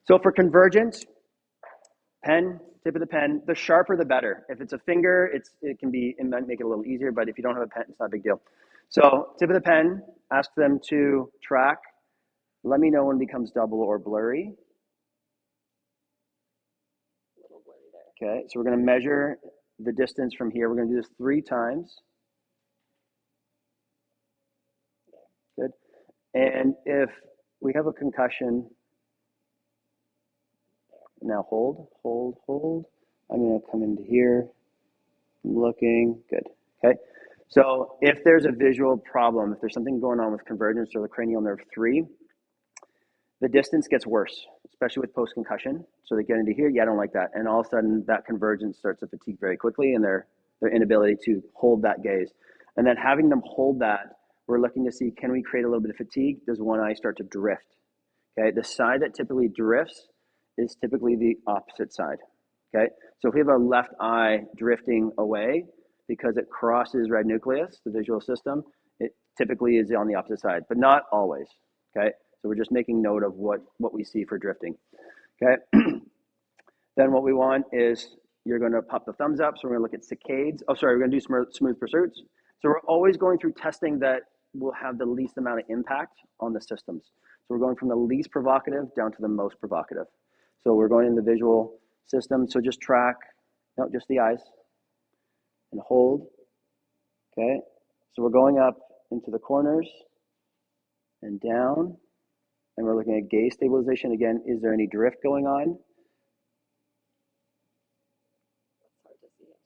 So for convergence, pen, tip of the pen, the sharper the better. If it's a finger, it might make it a little easier, but if you don't have a pen, it's not a big deal. So tip of the pen, ask them to track. Let me know when it becomes double or blurry. Okay, so we're going to measure the distance from here. We're going to do this 3 times. Good. And if we have a concussion, now hold. I'm going to come into here, looking, good. Okay, so if there's a visual problem, if there's something going on with convergence or the cranial nerve 3, the distance gets worse, especially with post-concussion. So they get into here, yeah, I don't like that. And all of a sudden that convergence starts to fatigue very quickly and their inability to hold that gaze. And then having them hold that, we're looking to see, can we create a little bit of fatigue? Does one eye start to drift? Okay, the side that typically drifts is typically the opposite side. Okay, so if we have our left eye drifting away because it crosses red nucleus, the visual system, it typically is on the opposite side, but not always. Okay, so we're just making note of what we see for drifting. Okay, then what we want is you're going to pop the thumbs up. So we're going to look at saccades. Oh, sorry, we're going to do smooth pursuits. So we're always going through testing that will have the least amount of impact on the systems. So we're going from the least provocative down to the most provocative. So we're going in the visual system. So just track, no, just the eyes, and hold. Okay, so we're going up into the corners and down, and we're looking at gaze stabilization. Again, is there any drift going on?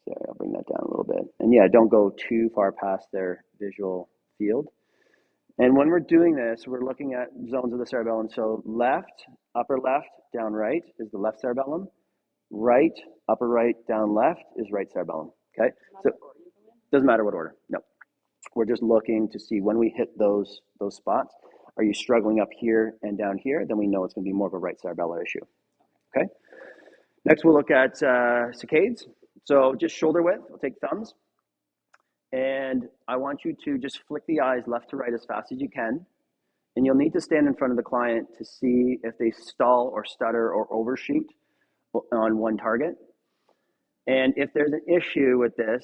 Sorry, I'll bring that down a little bit. And yeah, don't go too far past their visual field. And when we're doing this, we're looking at zones of the cerebellum. So left, upper left, down right is the left cerebellum. Right, upper right, down left is right cerebellum. Okay, so doesn't matter what order. No, we're just looking to see when we hit those spots. Are you struggling up here and down here? Then we know it's going to be more of a right cerebellar issue. Okay. Next, we'll look at saccades. So just shoulder width. We'll take thumbs. And I want you to just flick the eyes left to right as fast as you can. And you'll need to stand in front of the client to see if they stall or stutter or overshoot on one target. And if there's an issue with this,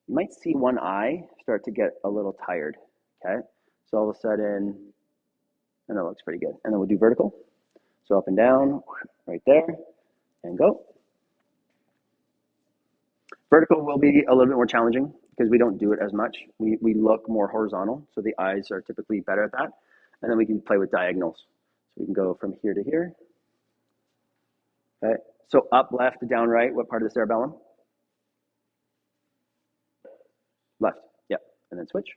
you might see one eye start to get a little tired. Okay. So all of a sudden, and that looks pretty good. And then we'll do vertical. So up and down, right there, and go. Vertical will be a little bit more challenging because we don't do it as much. We look more horizontal, so the eyes are typically better at that. And then we can play with diagonals. So we can go from here to here. Okay, so up left to down right, what part of the cerebellum? Left, yeah, and then switch.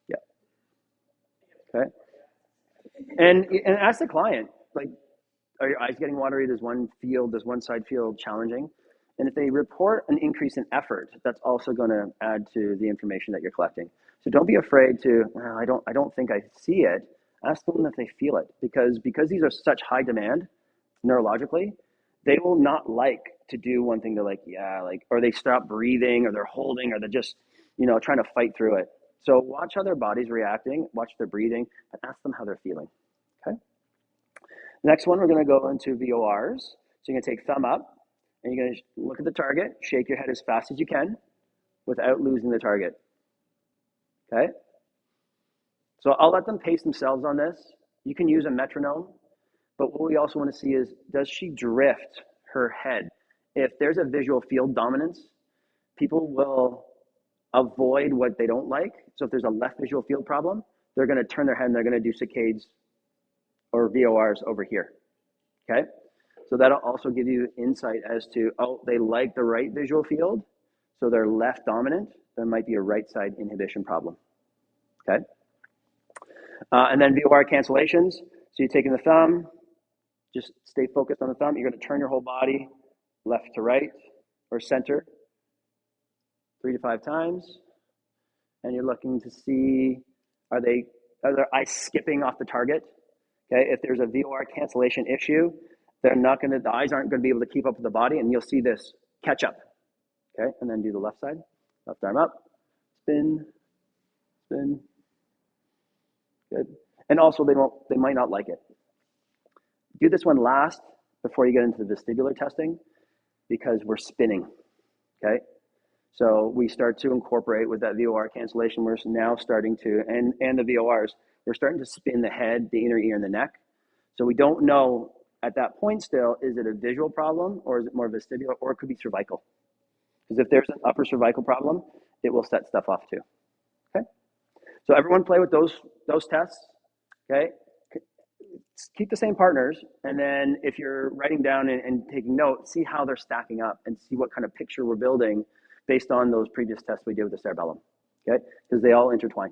Yeah. Okay. And ask the client, like, are your eyes getting watery? Does one side feel challenging? And if they report an increase in effort, that's also going to add to the information that you're collecting. So don't be afraid to, well, I don't think I see it. Ask them if they feel it, because these are such high demand neurologically, they will not like to do one thing. They're like, yeah, like, or they stop breathing, or they're holding, or they're just, trying to fight through it. So watch how their body's reacting, watch their breathing, and ask them how they're feeling. Okay. Next one, we're going to go into VORs. So you're going to take thumb up, and you're going to look at the target, shake your head as fast as you can without losing the target. Okay? So I'll let them pace themselves on this. You can use a metronome, but what we also want to see is, does she drift her head? If there's a visual field dominance, people will avoid what they don't like. So if there's a left visual field problem, they're going to turn their head and they're going to do saccades or VORs over here, okay? So that'll also give you insight as to, oh, they like the right visual field, so they're left dominant. There might be a right side inhibition problem, okay? And then VOR cancellations. So you're taking the thumb, just stay focused on the thumb. You're going to turn your whole body left to right or center 3 to 5 times. And you're looking to see, are their eyes skipping off the target? Okay, if there's a VOR cancellation issue, the eyes aren't going to be able to keep up with the body, and you'll see this catch up. Okay, and then do the left side, left arm up, spin, spin. Good. And also they might not like it. Do this one last before you get into the vestibular testing because we're spinning, okay? So we start to incorporate with that VOR cancellation. We're now starting to, and the VORs, we're starting to spin the head, the inner ear, and the neck. So we don't know at that point still, is it a visual problem or is it more vestibular, or it could be cervical? Because if there's an upper cervical problem, it will set stuff off too, okay? So everyone play with those tests, okay? Keep the same partners, and then if you're writing down and taking notes, see how they're stacking up and see what kind of picture we're building based on those previous tests we did with the cerebellum, okay? Because they all intertwine.